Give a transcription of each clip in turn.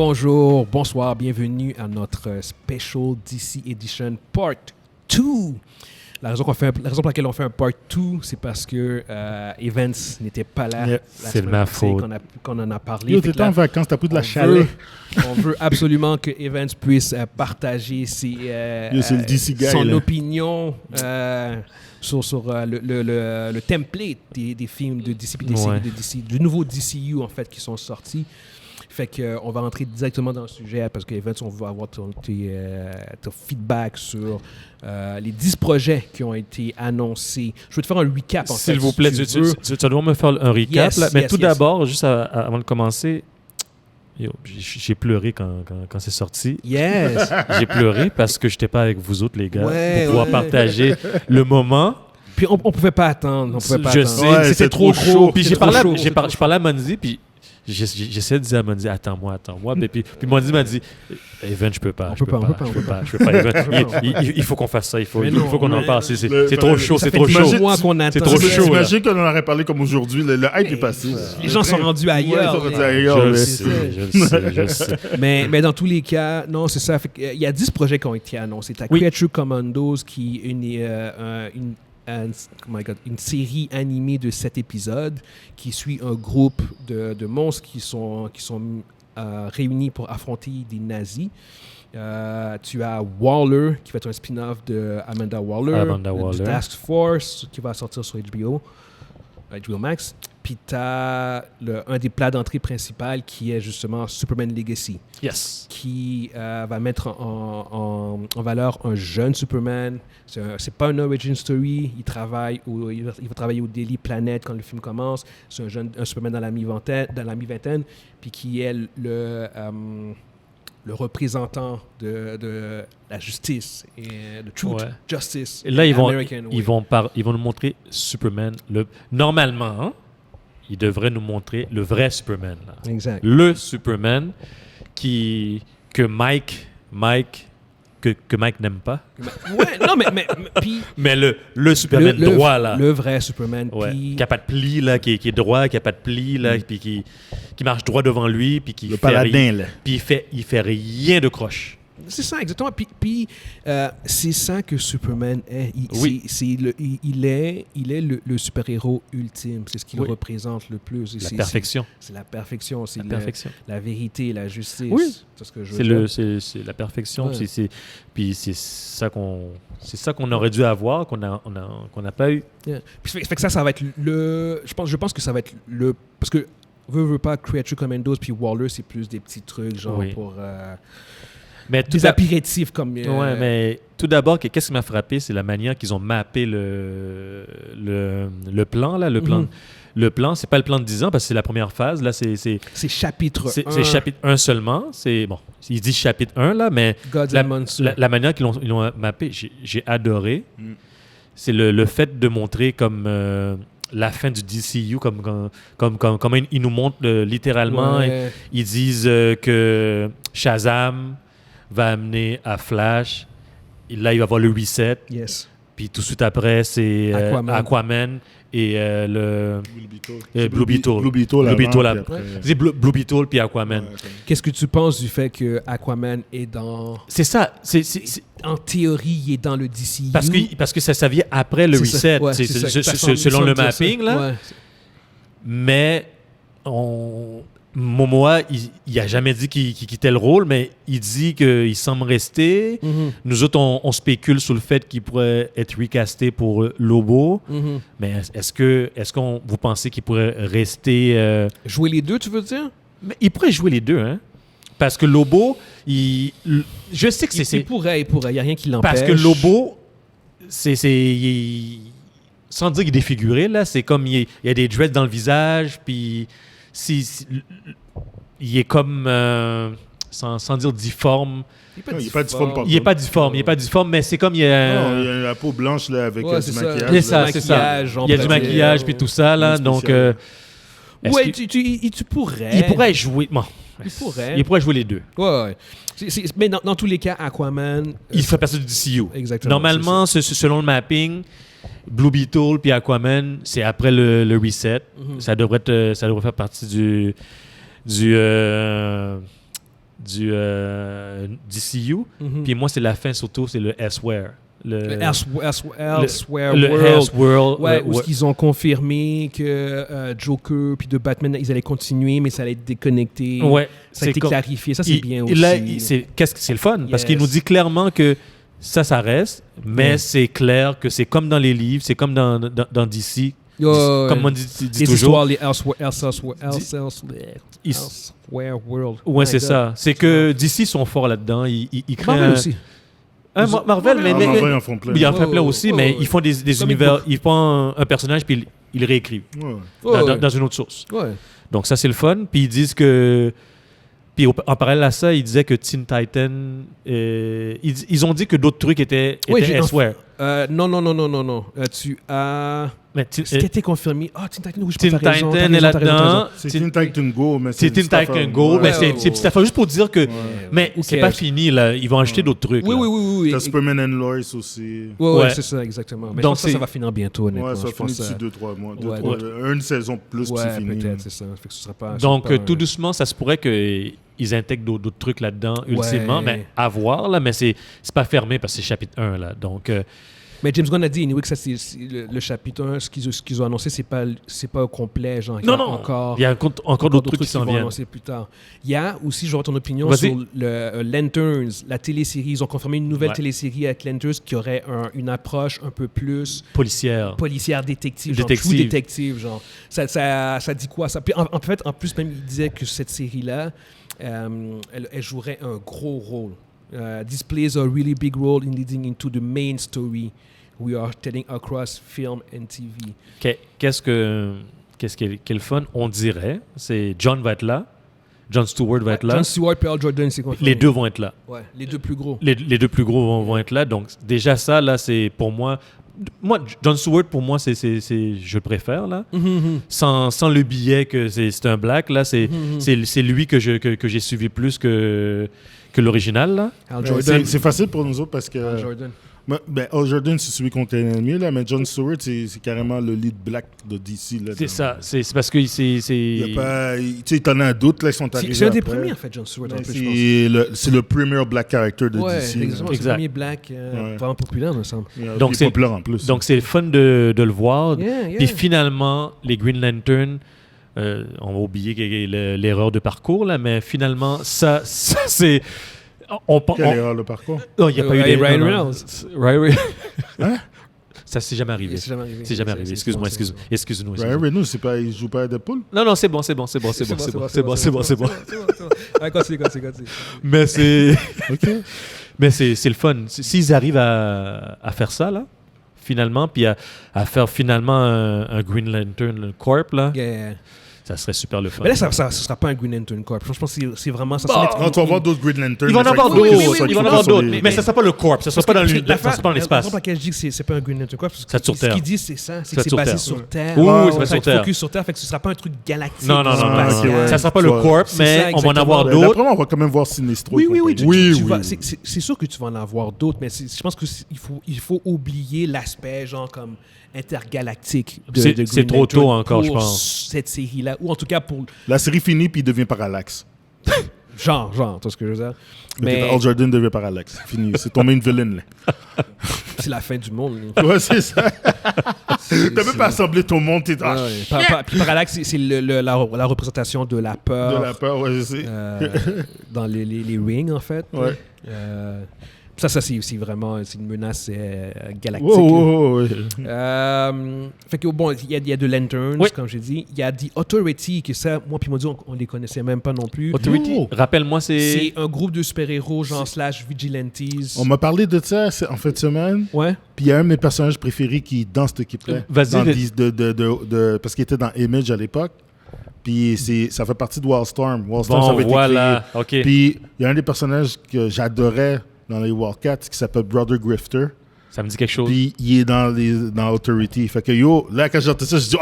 Bonjour, bonsoir, bienvenue à notre Special DC Edition Part 2. La raison pour laquelle on fait un Part 2, c'est parce que Evans n'était pas là. Yeah, c'est de ma faute. Qu'on en a parlé. Yo, t'étais en vacances, t'as pris de la chaleur. On veut absolument que Evans puisse partager son opinion sur le template des films de DC, des séries de DC, du nouveau DCU en fait qui sont sortis. Fait qu'on va rentrer directement dans le sujet parce qu'Evans, on veut avoir ton feedback sur les 10 projets qui ont été annoncés. Je vais te faire un recap, en fait. S'il vous plaît, tu dois me faire un recap. Mais tout d'abord, juste avant de commencer, j'ai pleuré quand c'est sorti. Yes! J'ai pleuré parce que je n'étais pas avec vous autres, les gars, pour pouvoir partager le moment. Puis on ne pouvait pas attendre. Je sais, c'était trop chaud. Puis je parlais à Manzi, puis j'essaie de dire à Manzi, attends-moi. Puis Manzi m'a dit, Evan, je peux pas. Il faut qu'on fasse ça. Il faut qu'on en parle. C'est trop chaud. C'est trop chaud. C'est trop chaud. J'imagine qu'on en aurait parlé comme aujourd'hui. Le hype est passé. Les gens sont rendus ailleurs. Je sais. Mais dans tous les cas, non, c'est ça. Il y a 10 projets qui ont été annoncés. Tu as Creature Commandos, qui est une série animée de 7 épisodes qui suit un groupe de monstres qui sont réunis pour affronter des nazis. Tu as Waller, qui va être un spin-off de Amanda Waller. Du Task Force, qui va sortir sur HBO Max. Puis tu as un des plats d'entrée principal qui est justement Superman Legacy. Yes. Qui va mettre en valeur un jeune Superman. C'est pas un origin story. Il va travailler au Daily Planet quand le film commence. C'est un Superman dans la mi-vingtaine, puis qui est le représentant de la justice et de truth, justice. Et là, ils vont nous montrer Superman. Normalement, hein, ils devraient nous montrer le vrai Superman. Là. Exact. Le Superman que Mike n'aime pas. Mais le Superman droit, là. Le vrai Superman. Qui n'a pas de pli, là, qui est droit, qui n'a pas de pli, là, puis qui marche droit devant lui, puis qui le paladin, là. Puis il fait rien de croche. C'est ça, exactement. Puis c'est ça que Superman est. Il est le super-héros ultime. C'est ce qu'il représente le plus. La perfection. C'est la perfection. C'est la vérité, la justice. Oui. C'est ce que je veux dire. C'est la perfection. Ouais. Puis c'est ça qu'on aurait dû avoir, qu'on n'a pas eu. Yeah. Puis fait que ça va être le... Je pense que ça va être le... Parce que, veut pas, Creature Commandos puis Waller, c'est plus des petits trucs, genre pour... Mais des apéritifs comme... Ouais, mais tout d'abord, qu'est-ce qui m'a frappé, c'est la manière qu'ils ont mappé le plan, là, le plan. Le plan, c'est pas le plan de 10 ans, parce que c'est la première phase. Là, c'est chapitre 1. C'est chapitre 1 seulement. Bon, il dit chapitre 1, là, mais la manière qu'ils l'ont mappé, j'ai adoré. C'est le fait de montrer comme... la fin du DCU, comme ils nous montrent littéralement. Ils disent que Shazam va amener à Flash. Et là, il va y avoir le reset. Yes. Puis tout de suite après, c'est Aquaman et Blue Beetle. Blue Beetle après. C'est Blue Beetle puis Aquaman. Ouais, qu'est-ce que tu penses du fait que Aquaman est dans... C'est ça. En théorie, il est dans le DCU. Parce que ça vient après le reset. Selon le mapping, là. Ouais. Mais Momoa, il n'a jamais dit qu'il quittait le rôle, mais il dit qu'il semble rester. Nous autres, on spécule sur le fait qu'il pourrait être recasté pour Lobo. Mais est-ce qu'on vous pensez qu'il pourrait rester... Jouer les deux, tu veux dire? Mais il pourrait jouer les deux, hein? Parce que Lobo, je sais que c'est... Il pourrait. Il n'y a rien qui l'empêche. Parce que Lobo, sans dire qu'il est défiguré, là, c'est comme il y a des dreads dans le visage, puis... il est comme, sans dire difforme. Il n'est pas difforme. Il n'est pas difforme, mais c'est comme il y a... il y a la peau blanche là, avec du maquillage. C'est ça. Il y a du maquillage puis tout ça. Là, donc, tu pourrais. Il pourrait jouer... Bon, il pourrait jouer les deux. Ouais. Mais dans tous les cas, Aquaman... il ferait partie du DCU. Exactement. Normalement, selon le mapping... Blue Beetle puis Aquaman, c'est après le reset. Ça devrait faire partie du DCU. Puis moi, c'est la fin surtout, c'est le Elsewhere. Le Elsewhere le World. Elseworld. Ouais, où ils ont confirmé que Joker puis de Batman, ils allaient continuer, mais ça allait être déconnecté. Ouais, ça a été clarifié. Ça, c'est bien aussi. Là, c'est le fun, parce qu'il nous dit clairement que ça reste, mais c'est clair que c'est comme dans les livres, c'est comme dans DC. Comme on dit toujours. Les Elsewhere World. Ouais, c'est ça. C'est que DC sont forts là-dedans. Ils créent Marvel aussi. Marvel, mais Marvel en font plein. Il en fait plein aussi, mais ils font des univers. Ils font un personnage, puis ils le réécrivent dans une autre source. Ouais. Donc ça, c'est le fun. Puis ils disent que... Puis en parallèle à ça, ils disaient que Teen Titan... ils ont dit que d'autres trucs étaient Elsewhere. Non. Tu as... Ce qui a été confirmé. Teen Titan, oui, Teen Titan est là-dedans. C'est Teen Titan Go, mais c'est Teen Titan Go, mais c'est petite affaire juste pour dire que... Mais c'est pas fini, là. Ils vont acheter d'autres trucs. Oui. T'as Superman and Lois aussi. Ouais, c'est ça, exactement. Mais donc, ça va finir bientôt, honnêtement. Ouais, ça va finir d'ici 2-3 mois. Une saison plus, puis c'est fini. Peut-être, c'est ça. Fait que ce sera pas... Donc, tout doucement, ça se pourrait qu'ils intègrent d'autres trucs là-dedans, ultimement. Mais à voir, là. Mais c'est pas fermé, parce que c'est chapitre 1, là. Donc... Mais James Gunn a dit anyway, que ça, c'est le chapitre 1, ce qu'ils ont annoncé, c'est pas au complet. Genre, non. Il y a encore d'autres trucs qui s'en viennent. Annoncer plus tard. Il y a aussi, je vois ton opinion sur le Lanterns, la télésérie. Ils ont confirmé une nouvelle télésérie avec Lanterns qui aurait une approche un peu plus... Policière détective. Genre, true détective. Genre. Ça dit quoi, ça? Puis, en fait, en plus, même, il disait que cette série-là, elle jouerait un gros rôle. This plays a really big role in leading into the main story we are telling across film and TV. Qu'est-ce qui est le fun? On dirait, c'est John va être là, John Stewart va être là. John Stewart et Hal Jordan, c'est confirmé. Les deux vont être là. Ouais, les deux plus gros. Les deux plus gros vont être là. Donc déjà ça, là, c'est pour moi... John Stewart, pour moi, je le préfère, là. Sans le billet que c'est un black, là, c'est lui que j'ai suivi plus que l'original, là. Hal Jordan. C'est facile pour nous autres parce que... Hal Jordan. Hal Jordan, c'est celui qu'on connaît le mieux, là, mais John Stewart, c'est carrément le lead black de DC. Là, c'est ça. C'est parce que c'est... Il y a pas... Tu sais, t'en as d'autres, là, qui sont arrivés. C'est un des premiers, en fait, John Stewart, en plus, je pense. C'est le premier black character de DC. Exactement. C'est le premier black vraiment populaire, me semble. Donc, c'est populaire en plus. Donc, c'est le fun de le voir. Puis finalement, les Green Lantern... on va oublier l'erreur de parcours, là, mais finalement, ça c'est... Quelle erreur de parcours? Il n'y a pas eu Ryan Reynolds. Hein? Ça s'est jamais arrivé. C'est jamais arrivé. Excuse-nous. Ryan Reynolds, il joue pas à Deadpool? Non, c'est bon. Continue. Mais c'est... Mais c'est le fun. S'ils arrivent à faire ça, là, finalement, puis à faire finalement un Green Lantern Corp, là... Ça serait super le fun. Mais là, ça ne sera pas un Green Lantern Corp. Je pense que c'est vraiment ça. Non, tu vas voir d'autres Green Lantern. Il va en avoir d'autres. Mais ça ne sera pas le Corp. Ça ne sera pas dans l'espace. La raison pour laquelle je dis que ce n'est pas un Green Lantern Corp, parce que ce qu'il dit, c'est ça. C'est que c'est basé sur Terre. Oui, c'est basé sur Terre. Focus sur Terre, fait que ce ne sera pas un truc galactique. Non. Ça ne sera pas le Corp, mais on va en avoir d'autres. D'après moi, on va quand même voir Sinestro. Oui. C'est sûr que tu vas en avoir d'autres, mais je pense qu'il faut oublier l'aspect, genre, comme intergalactique de Green Lantern. C'est trop tôt encore, je pense. Cette série-là, ou en tout cas pour... La série finit, puis il devient Parallax. Genre, tu vois ce que je veux dire? Mais Hal Jordan devient Parallax. Fini. C'est ton main villain, là. C'est la fin du monde. Ouais, c'est ça. T'as même pas assemblé ton monde. Puis Parallax, c'est la représentation de la peur. De la peur, ouais, je sais. Dans les rings, en fait. Ouais. Ça c'est vraiment une menace galactique. Fait que bon, il y a de Lanterns, comme j'ai dit. Il y a The Authority, que ça, moi puis Maudit, on les connaissait même pas non plus. Authority, rappelle-moi, c'est un groupe de super-héros, genre / vigilantes. On m'a parlé de ça en fin de semaine. Ouais. Puis il y a un de mes personnages préférés qui est dans cette équipe-là. Vas-y. Parce qu'il était dans Image à l'époque. Puis ça fait partie de Wildstorm. Wildstorm, ça avait été créé. Okay. Puis il y a un des personnages que j'adorais dans les Wildcats qui s'appelle Brother Grifter. Ça me dit quelque chose. Puis il est dans Authority. Fait que là, quand j'ai entendu ça, je dis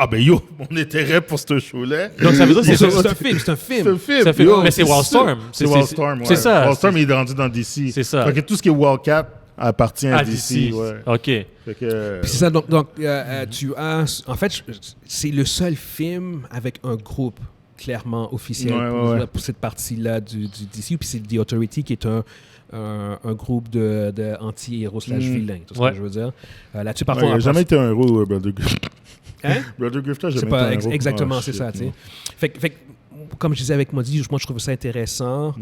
mon intérêt pour ce show-là. Donc ça veut dire que c'est un film. C'est un film. Mais c'est Wildstorm. C'est Wildstorm, ouais. C'est ça. Wildstorm, il est rendu dans DC. C'est ça. Fait que tout ce qui est Wildcat appartient à DC. Ouais. OK. Fait que, puis c'est ça, donc tu as... En fait, c'est le seul film avec un groupe clairement officiel pour cette partie-là du DCU. Puis c'est The Authority qui est un groupe de anti-héros / vilains, tout ce que je veux dire. Là-dessus, par contre... Il n'a jamais été un héros, Brother Griffith. Hein? Brother Griffith n'a jamais été un héros. Exactement, c'est ça, tu sais. Fait comme je disais avec Modi, moi, je trouve ça intéressant,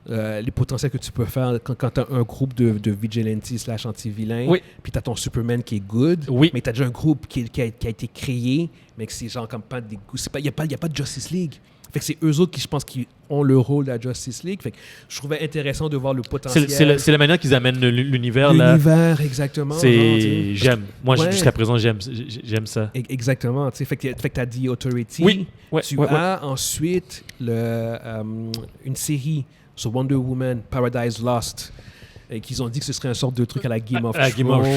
les potentiels que tu peux faire quand tu as un groupe de vigilantes / anti-vilains, puis tu as ton Superman qui est good, mais tu as déjà un groupe qui a été créé, mais que c'est genre comme pas des goûts. Il n'y a pas de Justice League. Fait que c'est eux autres qui, je pense, qui ont le rôle de la Justice League. Fait que je trouvais intéressant de voir le potentiel. C'est la manière qu'ils amènent l'univers. L'univers, exactement. J'aime. Moi, jusqu'à présent, j'aime ça. Exactement. Fait que tu as The Authority. Tu as ensuite une série sur Wonder Woman, Paradise Lost, qu'ils ont dit que ce serait une sorte de truc à la Game of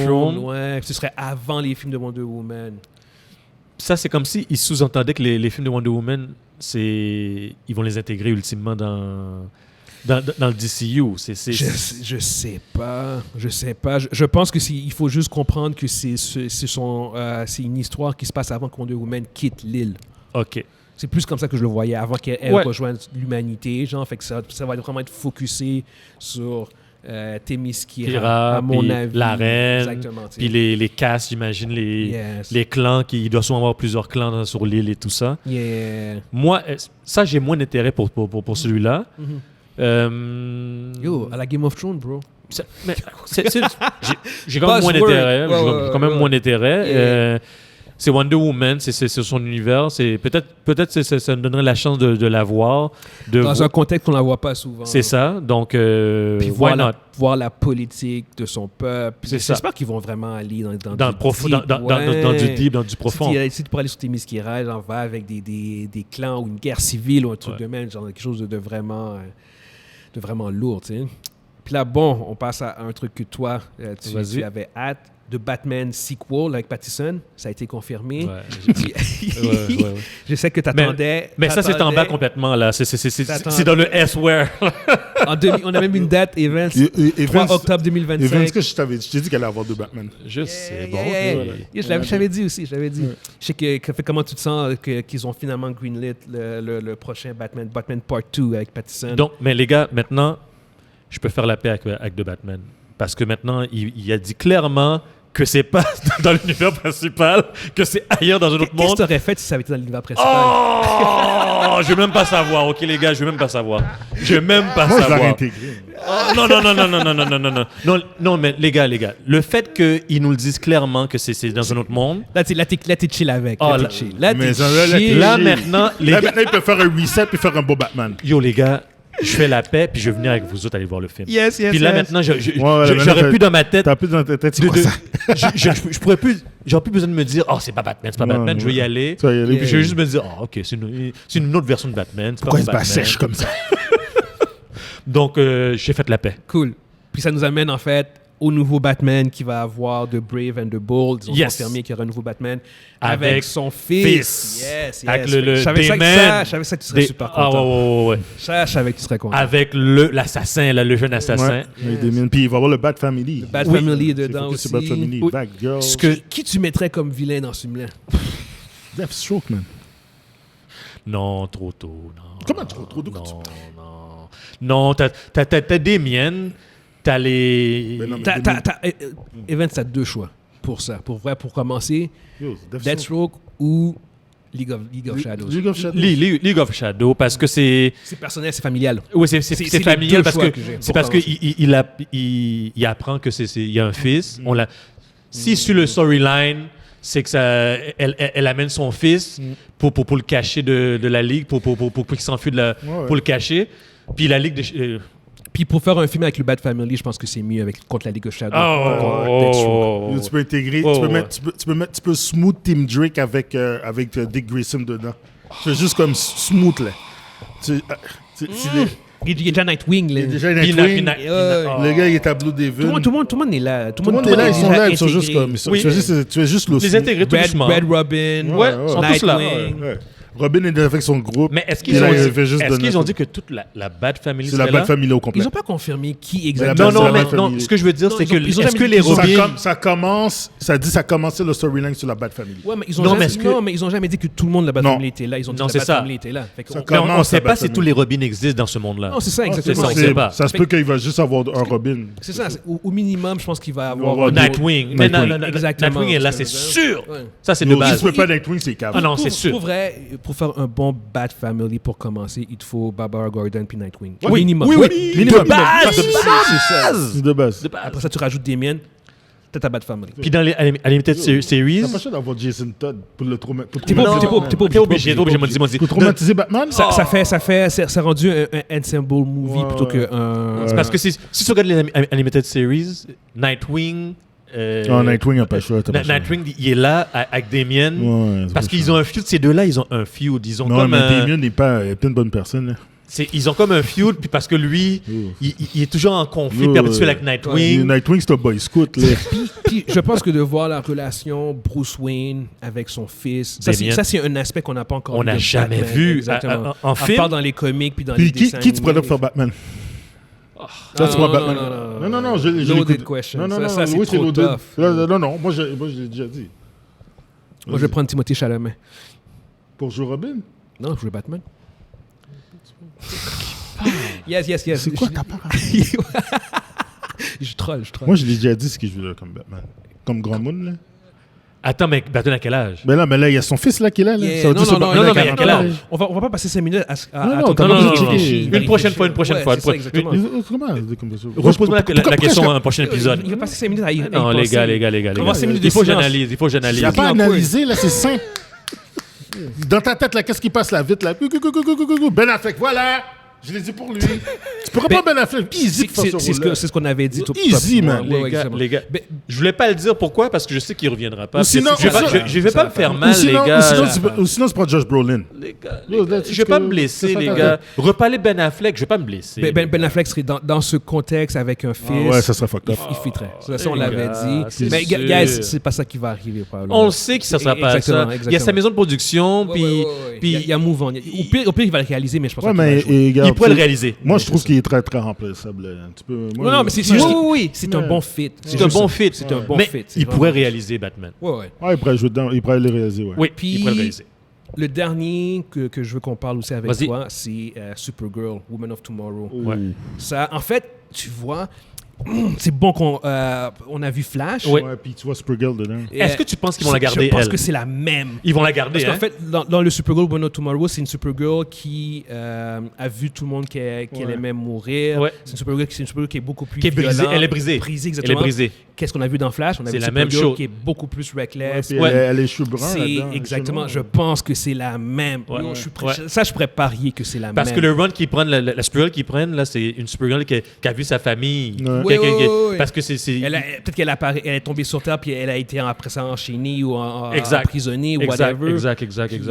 Thrones. Ouais, ce serait avant les films de Wonder Woman. Ça, c'est comme s'ils sous-entendaient que les films de Wonder Woman, ils vont les intégrer ultimement dans le DCU. Je sais pas. Je pense que il faut juste comprendre que c'est une histoire qui se passe avant que Wonder Woman quitte l'île. OK. C'est plus comme ça que je le voyais, avant qu'elle rejoigne l'humanité. Genre, fait que ça va vraiment être focusé sur... Themyscira, à mon avis. La reine, puis les castes, j'imagine, les clans, il doit souvent avoir plusieurs clans sur l'île et tout ça. Moi, ça, j'ai moins d'intérêt pour celui-là. À la Game of Thrones, bro. J'ai quand même moins d'intérêt. J'ai quand même moins d'intérêt. C'est Wonder Woman, c'est son univers. Peut-être ça me donnerait la chance de la voir. Dans un contexte qu'on ne la voit pas souvent. C'est ça. Donc, puis voir la politique de son peuple. J'espère qu'ils vont vraiment aller dans du deep, dans du profond. Si tu pourrais aller sur Themyscira, genre va avec des clans ou une guerre civile ou un truc de même, genre quelque chose de vraiment lourd, tu sais. Puis là, on passe à un truc que toi, tu avais hâte. De Batman sequel avec Pattinson, ça a été confirmé. Je sais que tu attendais. Mais ça, c'est en bas complètement, là. C'est dans le S-where. On a même une date, Evans, 3 octobre 2025. Evans, que je t'ai dit qu'elle allait avoir 2 Batman. Je sais, bon. Je l'avais dit aussi, Je sais que comment tu te sens qu'ils ont finalement greenlit le prochain Batman Part 2 avec Pattinson. Donc, mais les gars, maintenant, je peux faire la paix avec The Batman. Parce que maintenant, il a dit clairement que c'est pas dans l'univers principal, que c'est ailleurs dans un autre monde. Qu'est-ce que tu aurais fait si ça avait été dans l'univers principal? Oh! Je veux même pas savoir, ok les gars, je veux même pas savoir. Moi, je l'aurais intégré. Non, mais les gars, le fait qu'ils nous le disent clairement que c'est dans un autre monde. Là, t'es chill avec. Là, maintenant, il peut faire un reset puis faire un beau Batman. Yo, les gars. Je fais la paix, puis je vais venir avec vous autres aller voir le film. Yes. Puis là, maintenant, j'aurais plus dans ma tête... T'as plus dans ta tête, c'est quoi ça? Je pourrais plus... J'aurais plus besoin de me dire « Oh, c'est pas Batman, je vais y aller. » Puis je vais juste me dire « Oh, OK, c'est une autre version de Batman. » Pourquoi il se bat sèche comme ça? Donc, j'ai fait la paix. Cool. Puis ça nous amène, en fait, au nouveau Batman qui va avoir The Brave and the Bold. Ils ont confirmé qu'il y aura un nouveau Batman avec son fils. Yes. Avec le je savais que tu serais super content. Ouais. Je savais que tu serais content. Avec l'assassin, le jeune assassin. Puis il va y avoir le Bat Family. Le Bat Family est dedans aussi. Bat Family, Batgirl. Qui tu mettrais comme vilain dans ce film-là? Deathstroke, man. Non, trop tôt. Non. Comment trop tôt? Non, t'as des miennes. T'as les... Evans, t'as 2 choix pour ça. Pour commencer, Deathstroke ou League of Shadows. League of Shadows, parce que c'est... C'est personnel, c'est familial. Oui, c'est familial parce que il apprend que il y a un fils. Si sur le storyline, c'est que elle amène son fils pour le cacher de la Ligue, pour qu'il s'enfuit pour le cacher. Puis la Ligue de... Puis pour faire un film avec le Bat Family, je pense que c'est mieux contre la Ligue of Shadows. Tu peux intégrer, tu peux smooth Team Drake avec Dick Grayson dedans. C'est juste comme smooth là. Il y a déjà Nightwing. Le gars, il est à Blue Devil. Tout le monde est là. Tout le monde est là, ils sont là, ils sont juste comme... Tu fais juste le les intégrer tout doucement. Red Robin, ils sont tous là. Robin est avec son groupe. Mais est-ce qu'ils ont dit que toute la Bat Family c'est la Bat Family au complet? Ils n'ont pas confirmé qui exactement. Non, ce que je veux dire, c'est que est-ce que les Robins... Ça commençait le storyline sur la Bat Family. Ouais, mais ils n'ont jamais dit que tout le monde de la Bat Family était là. Ils ont dit que la Bat Family était là. On ne sait pas si tous les Robins existent dans ce monde-là. Non, c'est ça, exactement. On sait pas. Ça se peut qu'il va juste avoir un Robin. C'est ça. Au minimum, je pense qu'il va avoir... Nightwing. Nightwing est là, c'est sûr. Ça, c'est de base. Si tu veux pas Nightwing, c'est câble. Ah non, c'est sûr. Pour vrai, pour faire un bon Bat Family, pour commencer, il te faut Barbara Gordon puis Nightwing. Oui, minimum. Oui. De base. De base. Après ça, tu rajoutes Damien, t'as ta Bat Family. Puis dans les Limited Series... T'as pas cher d'avoir Jason Todd pour le traumatisme. T'es pas obligé. Pour traumatiser Batman? Ça rendu un ensemble movie plutôt qu'un... Parce que si tu regardes les Limited Series, Nightwing... Nightwing n'a pas le choix. Nightwing, il est là avec Damien. Parce qu'ils ont un feud, ces deux-là, ils ont un feud. Non, mais Damien n'est pas une bonne personne. Ils ont comme un feud, puis parce que lui, il est toujours en conflit perpétuel avec Nightwing. Nightwing, c'est un boy scout. Puis je pense que de voir la relation Bruce Wayne avec son fils, ça c'est un aspect qu'on n'a pas encore vu. On n'a jamais vu. Exactement. En film. À part dans les comics, puis dans les dessins. Qui tu pourrais faire Batman? Ça, tu vois Batman. Non, je Loaded question. Ça, c'est trop tough. Non, moi, je l'ai déjà dit. Moi, je vais prendre Timothée Chalamet. Pour jouer Robin? Non, je joue Batman. Yes. C'est quoi ta part? Je troll. Moi, je l'ai déjà dit ce que je veux comme Batman. Comme Grand Moon, là. Attends, mais Batman à quel âge? Mais là, il y a son fils là qui est là. Non, mais à quel âge? On va pas passer 5 minutes à Non. Une prochaine fois. C'est ça, exactement. Repose-moi la question à un prochain épisode. Il va passer 5 minutes à y penser. Non, les gars. Il faut que j'analyse. Il n'y a pas à analyser, là, c'est sain. Dans ta tête, là, qu'est-ce qui passe là, vite, là? Ben Affleck, voilà! Je l'ai dit pour lui. Tu pourrais pas Ben Affleck. Easy pour faire ce rôle-là. C'est ce qu'on avait dit. Easy, man. Les gars. Je voulais pas le dire. Pourquoi? Parce que je sais qu'il reviendra pas. Sinon, je vais pas me faire mal, les gars. Ou sinon, c'est pas Josh Brolin. Les gars. Je vais pas me blesser, les gars. Reparler Ben Affleck, je vais pas me blesser. Ben Affleck serait dans ce contexte avec un fils. Ouais, ça serait fucked up. Il fitterait. Ça, on l'avait dit. Mais guys, c'est pas ça qui va arriver. On le sait que ça sera pas ça. Il y a sa maison de production, puis il y a Move On. Au pire, il va le réaliser, mais je pense pas qu'il pourrait le réaliser. Moi, je trouve qu'il est très, très remplaçable. Non, mais c'est un bon fit. C'est un bon fit. Mais il pourrait réaliser Batman. Ouais. Il pourrait jouer dedans. Il pourrait le réaliser, ouais. Oui, il pourrait le réaliser. Le dernier que je veux qu'on parle aussi avec toi, c'est Supergirl, Woman of Tomorrow. Ouais. Ça, en fait, tu vois... C'est bon qu'on a vu Flash. Ouais, puis tu vois Supergirl dedans. Est-ce que tu penses qu'ils vont la garder, Je pense que c'est la même. Ils vont la garder, Parce qu'en fait, dans le Supergirl Woman of Tomorrow, c'est une Supergirl qui a vu tout le monde qu'elle aimait mourir. Ouais. C'est une Supergirl qui est beaucoup plus violente. Elle est brisée. Exactement. Elle est brisée. Qu'est-ce qu'on a vu dans Flash? On a vu la même chose. Qui est beaucoup plus reckless. Ouais, elle est cheveux bruns là-dedans. Exactement. Je pense que c'est la même. Ouais. Ça, je pourrais parier que c'est la même. Parce que le run qu'ils prennent, la Supergirl qu'ils prennent, là, c'est une Supergirl qui a vu sa famille. Parce que c'est... Peut-être qu'elle est tombée sur Terre puis elle a été après ça enchaînée ou emprisonnée ou whatever. Exact.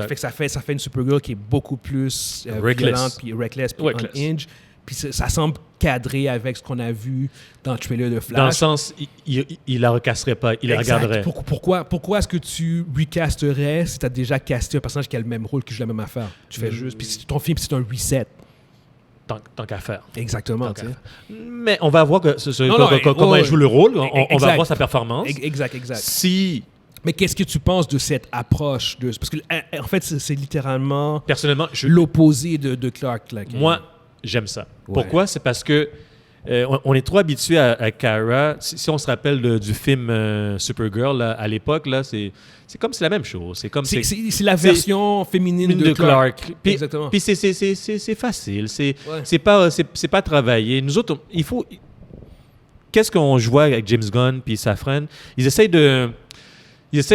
Fait que ça fait une Supergirl qui est beaucoup plus violente puis reckless puis unhinged. Puis ça semble cadrer avec ce qu'on a vu dans le trailer de Flash. Dans le sens, il la recasserait pas, il la regarderait. Pourquoi est-ce que tu recasterais si tu as déjà casté un personnage qui a le même rôle, qui joue la même affaire? Tu fais juste... Puis ton film, c'est un reset. Tant qu'à faire. Exactement. Mais on va voir comment elle joue le rôle. On va voir sa performance. Exact. Mais qu'est-ce que tu penses de cette approche? Parce que, en fait, c'est littéralement personnellement, l'opposé de Clark. Là, moi, j'aime ça. Ouais. Pourquoi? C'est parce que on est trop habitué à Kara. Si on se rappelle du film Supergirl là, à l'époque, là, c'est la même chose. C'est la version féminine de Clark. Exactement. Puis c'est facile. C'est pas travaillé. Nous autres, il faut... Qu'est-ce qu'on joue avec James Gunn puis Safran? Ils essayent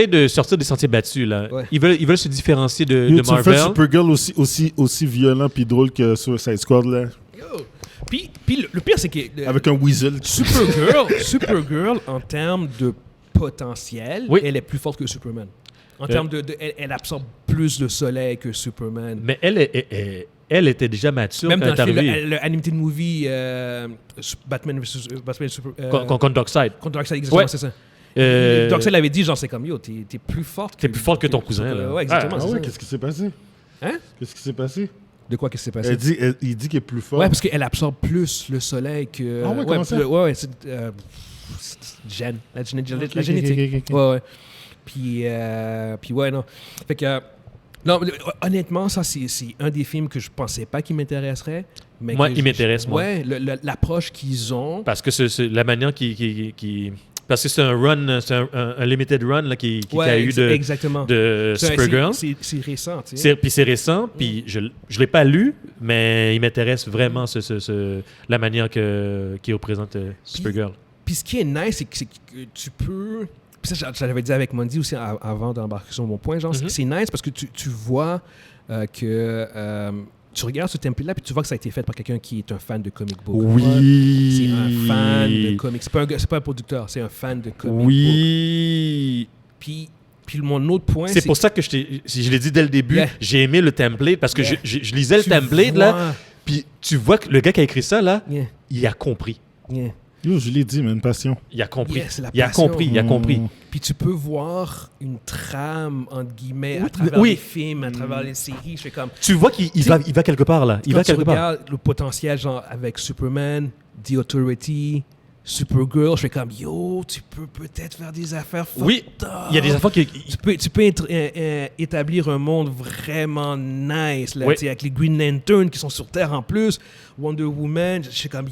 de sortir des sentiers battus, là. Ouais. Ils veulent se différencier de Marvel. Tu fais Supergirl aussi violent puis drôle que Suicide Squad, là. Puis le pire, c'est que... avec un weasel. Supergirl, en termes de potentiel, elle est plus forte que Superman. En termes elle absorbe plus de soleil que Superman. Mais elle était déjà mature même quand elle est arrivée. Même dans le animated movie Batman Superman... Contre Darkseid. Contre Darkseid, exactement, c'est ça. Darkseid avait dit, genre, c'est comme, yo, t'es plus forte. T'es plus forte que ton cousin, là. Ouais, exactement. Qu'est-ce qui s'est passé? Hein? Qu'est-ce qui s'est passé? De quoi qu'est-ce qui s'est passé? Il dit qu'il est plus fort. Ouais, parce qu'elle absorbe plus le soleil que... Ah ouais, comment ça? Ouais, c'est la génétique. Okay. Ouais. Puis ouais, non. Fait que... non, honnêtement, ça, c'est un des films que je pensais pas qu'il m'intéresserait. Mais moi, il m'intéresse, moi. Ouais, l'approche qu'ils ont. Parce que c'est la manière qui parce que c'est un run, c'est un limited run là, qui a eu de Supergirl. C'est récent, tu sais. Puis c'est récent, puis je l'ai pas lu, mais il m'intéresse vraiment la manière qu'il représente Supergirl. Puis ce qui est nice, c'est que tu peux... Puis ça, j'avais dit avec Mondi aussi avant d'embarquer sur mon point, genre, c'est nice parce que tu vois que... tu regardes ce template-là, puis tu vois que ça a été fait par quelqu'un qui est un fan de comic book. Oui. C'est un fan de comics. C'est pas un producteur, c'est un fan de comic book. Oui. Puis mon autre point, c'est pour ça que je l'ai dit dès le début, j'ai aimé le template parce que je lisais le template, là, puis tu vois que le gars qui a écrit ça, là, il a compris. Yo, je l'ai dit, mais une passion. Il a compris. Il a compris. Puis tu peux voir une trame, entre guillemets, à travers les films, à travers les séries. Je fais comme... Tu vois qu'il va quelque part, là. Il va quelque part. Tu regardes le potentiel, genre, avec Superman, The Authority, Supergirl, je fais comme, yo, tu peux peut-être faire des affaires fucked up. Il y a des affaires qui... Tu peux établir un monde vraiment nice, là, avec les Green Lantern qui sont sur Terre en plus, Wonder Woman, je fais comme...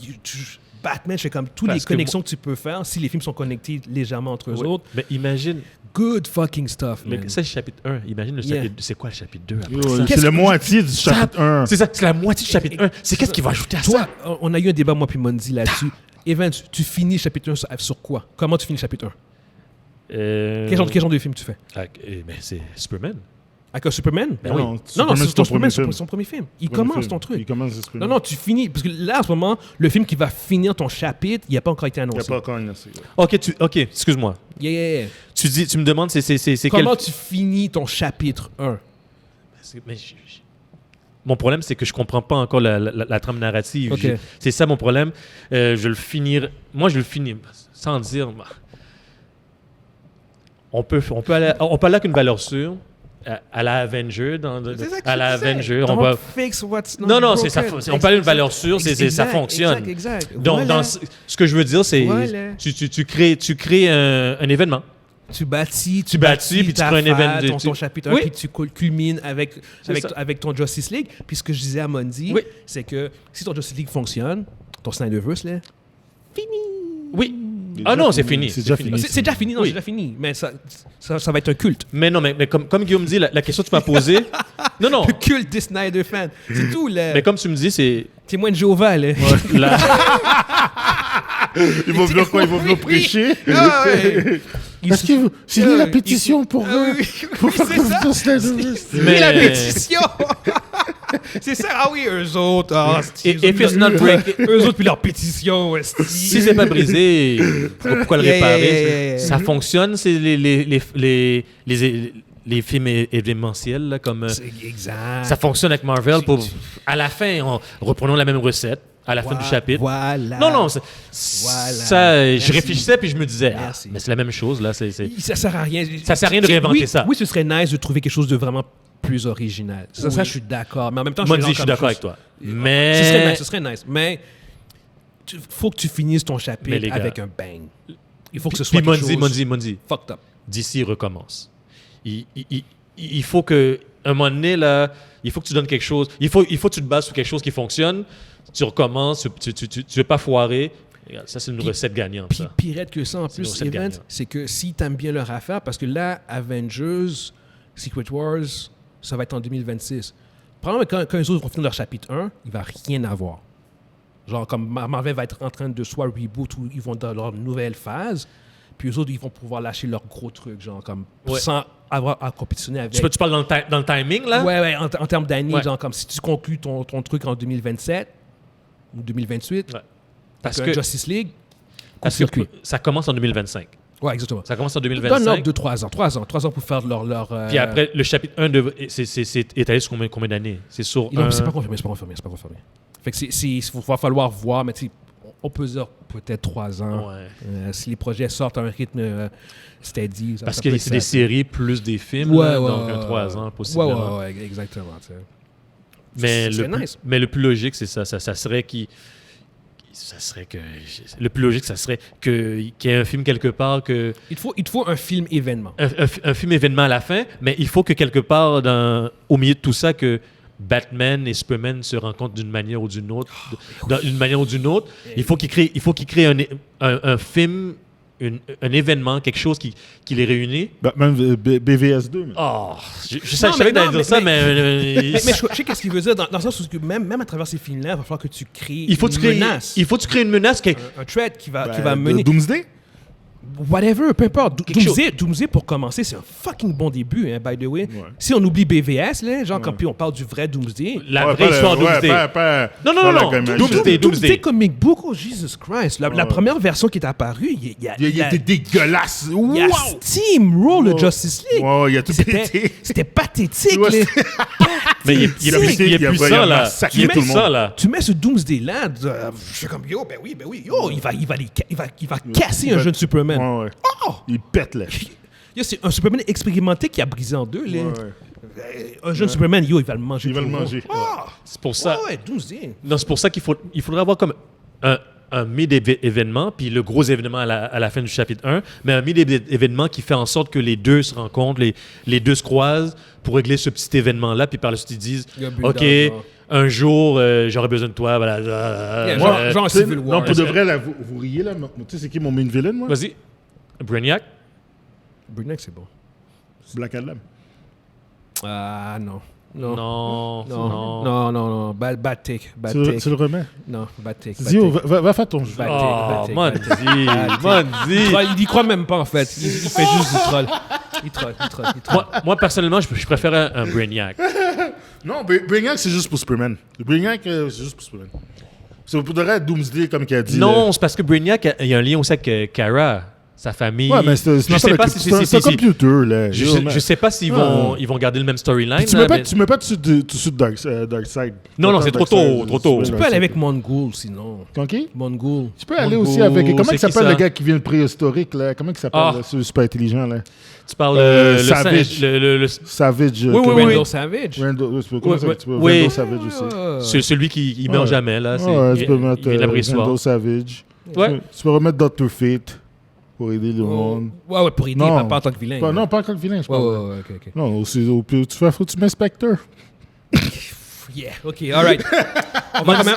Batman, je fais comme toutes les connexions que tu peux faire si les films sont connectés légèrement entre eux autres. Mais imagine... Good fucking stuff, man. Ça, c'est le chapitre 1. Imagine le chapitre 2. C'est quoi le chapitre 2 c'est la moitié du chapitre 1. C'est ça, c'est la moitié du chapitre 1. C'est qu'est-ce qu'il va ajouter à ça? On a eu un débat, moi puis Mondi, là-dessus. Evan, tu finis le chapitre 1 sur quoi? Comment tu finis le chapitre 1? Quel genre de film tu fais? C'est Superman. Avec un Superman? Ben non, c'est son premier film. Il commence ton truc. Il commence Superman. Non, tu finis. Parce que là, en ce moment, le film qui va finir ton chapitre, il n'a pas encore été annoncé. Il n'a pas encore annoncé. OK, excuse-moi. Yeah. Tu me demandes, c'est comment tu finis ton chapitre 1? Mon problème, c'est que je comprends pas encore la trame narrative. Okay. C'est ça mon problème. Je le finis sans dire... On peut aller avec une valeur sûre. À la Avenger, on va fix what's not non, broken. c'est ça. On parle d'une valeur sûre, ça fonctionne. Exact. Donc, ce que je veux dire, c'est tu crées un événement. Tu bâtis, puis tu crées un événement. Ton chapitre 1, puis tu culmines avec ton Justice League. Puis ce que je disais à Mondi, c'est que si ton Justice League fonctionne, ton Snyderverse, là, fini. Oui. Non, c'est fini. C'est déjà fini. C'est déjà fini, c'est déjà fini. Mais ça va être un culte. Mais non, mais comme Guillaume dit, la question que tu m'as posée... non. Le culte des Snyder fans. C'est tout, là. Mais comme tu me dis, c'est... Témoin de Jéhovah, là. Ils vont venir prêcher. Est-ce que vous signez la pétition pour faire comme ça, Mais la pétition! C'est ça, eux autres. Eux autres, puis leur pétition. Si c'est pas brisé, pourquoi le réparer? Ça fonctionne, c'est les films événementiels, là, comme... Exact. Ça fonctionne avec Marvel. À la fin, reprenons la même recette. À la fin du chapitre. Voilà. Non, ça, je réfléchissais puis je me disais, mais c'est la même chose, là. Ça sert à rien. Ça sert à rien de réinventer ça. Oui, ce serait nice de trouver quelque chose de vraiment plus original. Ça, je suis d'accord. Mais en même temps, je suis d'accord avec toi. Mais... Ce serait nice. Mais il faut que tu finisses ton chapitre avec un bang. Il faut que ce soit quelque chose... Mondi. Fucked up. DC recommence. Il faut que... un moment donné, là, il faut que tu donnes quelque chose. Il faut que tu te bases sur quelque chose qui fonctionne. Tu recommences, tu ne veux pas foirer. Regarde, ça, c'est une recette gagnante. Puis pire que ça, en plus, Event, c'est que si tu aimes bien leur affaire, parce que là, Avengers, Secret Wars, ça va être en 2026. Probablement quand les autres vont finir leur chapitre 1, il ne va rien avoir. Genre, comme Marvel va être en train de soit reboot ou ils vont dans leur nouvelle phase, puis eux autres, ils vont pouvoir lâcher leur gros truc, genre, comme sans avoir à compétitionner avec. Tu parles dans le timing, là? Ouais, en termes d'année, genre, comme si tu conclus ton truc en 2027 ou 2028, parce que Justice League, ça commence en 2025. Ouais, exactement. Ça commence en 2025. Donne-leur 3 ans. 3 ans pour faire leur Puis après, le chapitre 1, c'est étalé sur combien d'années? C'est sur non, c'est pas confirmé. Fait que il va falloir voir, mais on peut dire peut-être 3 ans. Ouais. Si les projets sortent à un rythme steady. Parce que c'est des séries plus des films, donc 3 ans possiblement. Ouais, exactement. Mais nice. Mais le plus logique, c'est ça. Ça serait le plus logique, ça serait qu'il y ait un film quelque part que... Il te faut un film événement. Un film événement à la fin, mais il faut que quelque part, au milieu de tout ça, que Batman et Superman se rencontrent d'une manière ou d'une autre. Il faut qu'il crée un film, un événement, quelque chose qui les réunit. Batman BVS2. Oh, je savais que t'allais dire ça, mais je sais qu'est-ce qu'il veut dire, dans le sens où même à travers ces films-là, il va falloir que tu crées une menace. Il faut que tu crées une menace. Un threat qui va mener... Doomsday? Whatever, peu importe. Doomsday, pour commencer, c'est un fucking bon début, by the way. Ouais. Si on oublie BVS, là, genre quand on parle du vrai Doomsday. La vraie histoire Doomsday. Non. Doomsday comic book, oh Jesus Christ. La première version qui est apparue, il était dégueulasse. Il y a Steamroll le Justice League. Il a tout pété. C'était pathétique. Mais il est puissant, là. Tu mets ce Doomsday-là, je suis comme, yo, ben oui, il va casser un jeune Superman. Ouais. Oh! Il pète, là. C'est un Superman expérimenté qui a brisé en deux, là. Un jeune Superman, il va le manger. C'est pour ça. Doomsday. Non, c'est pour ça qu'il faudrait avoir comme un mid-événement, puis le gros événement à la fin du chapitre 1, mais un mid-événement qui fait en sorte que les deux se rencontrent, les deux se croisent pour régler ce petit événement-là, puis par la suite ils disent « OK, un jour, j'aurai besoin de toi. » Voilà. Genre Civil War. Non, pour de vrai, là, vous riez, là. Tu sais, c'est qui mon main villain, moi? Vas-y. Brainiac, c'est bon. Black Adam. Non. Bad take. Tu le remets? Non, bad take. Zio, va faire ton jeu. Mondi. Il y croit même pas, en fait. Il fait juste du troll. Il troll. Moi, personnellement, je préfère un Brainiac. Non, Brainiac, c'est juste pour Superman. Brainiac, c'est juste pour Superman. C'est pour de vrai Doomsday, comme il a dit. Non, c'est parce que Brainiac, il y a un lien aussi avec Kara. Sa famille. Ouais, mais c'est un computer, là. Je sais pas s'ils vont garder le même storyline. Tu mets pas tout de suite Darkseid. Non, c'est trop tôt. Tu peux aller avec Mongul, sinon. Qui? Mongul. Tu peux aller aussi avec... Comment il s'appelle le gars qui vient de préhistorique, là? Comment il s'appelle, ce super intelligent, là? Tu parles Savage. Savage. Oui. Randall Savage. Randall Savage aussi. C'est celui qui meurt jamais, là. Tu peux mettre Randall Savage. Tu peux remettre Dr. Fate. Pour aider le monde. Ouais, pour aider, pas en tant que vilain. Non, pas en tant que vilain, je pense. Ok. Non, tu mets Spectre. Yeah, ok, alright. On va quand même...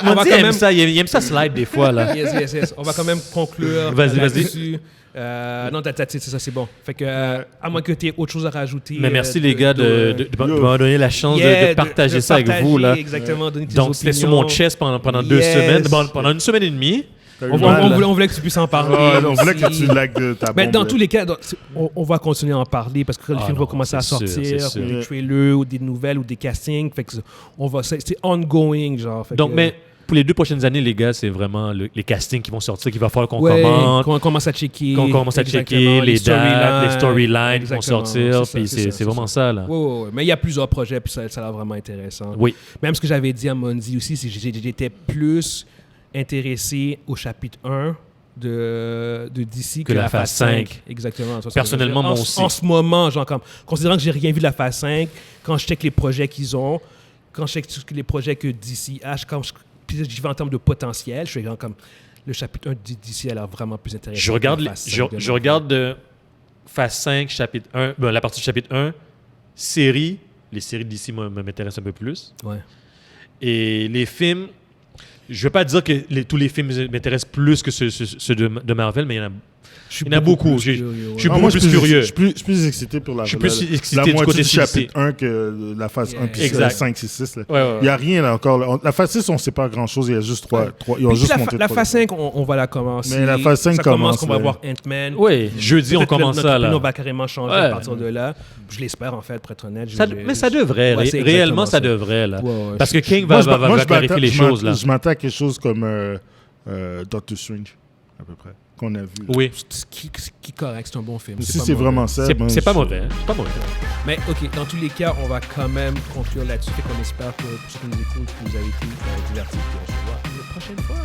Il aime ça slide des fois, là. Yes. On va quand même conclure. Vas-y. Non, c'est ça, c'est bon. Fait que, à moins que tu aies autre chose à rajouter. Mais merci les gars de m'avoir donné la chance de partager ça avec vous, là. Exactement, donner tes Donc, c'était sur mon chest pendant 2 semaines. Pendant 1 semaine et demie. On voulait que tu puisses en parler. On voulait que tu lagues de ta bombe. Mais dans tous les cas, on va continuer à en parler parce que le film va commencer à sortir, ou des trailers, ou des nouvelles, ou des castings. Fait que c'est ongoing, genre. Donc, mais pour les 2 prochaines années, les gars, c'est vraiment les castings qui vont sortir, qu'il va falloir qu'on commente. Qu'on commence à checker. Les dates, les storylines qui vont sortir. Puis c'est vraiment ça, là. Oui. Mais il y a plusieurs projets, puis ça a l'air vraiment intéressant. Oui. Même ce que j'avais dit à Mondi aussi, c'est que j'étais plus intéressé au chapitre 1 de DC que la phase 5. Exactement. Personnellement, moi aussi. En ce moment, genre, considérant que j'ai rien vu de la phase 5, quand je check les projets qu'ils ont, quand je check les projets que DC a, puis j'y vais en termes de potentiel, je suis genre comme le chapitre 1 de DC a l'air vraiment plus intéressant. Je regarde phase 5, chapitre 1, la partie du chapitre 1, les séries de DC m'intéressent un peu plus. Ouais. Et les films, je ne veux pas dire que tous les films m'intéressent plus que ceux de Marvel, mais il y en a beaucoup. Je suis beaucoup plus curieux. Je suis plus excité pour la moitié du chapitre 1 que la phase 1 puis 5, 6, 6. Il n'y a rien là encore. La phase 6, on ne sait pas grand-chose. Il y a juste 3. Ils ont juste monté la phase 5, on va la commencer. Mais la phase 5 commence. On va voir Ant-Man. Oui, jeudi, on commence ça. On va carrément changer à partir de là. Je l'espère, en fait, pour être honnête. Mais ça devrait. Réellement, ça devrait. Parce que King va clarifier les choses. Je m'attends à quelque chose comme Doctor Strange, à peu près. Qu'on a vu. Oui. Qui est correct, c'est un bon film. Si c'est vraiment ça. C'est pas mauvais. Pas mauvais. Mais OK, dans tous les cas, on va quand même conclure là-dessus. Fait qu'on espère que pour ceux qui nous écoutent, que vous avez été divertis. Puis on se revoit la prochaine fois.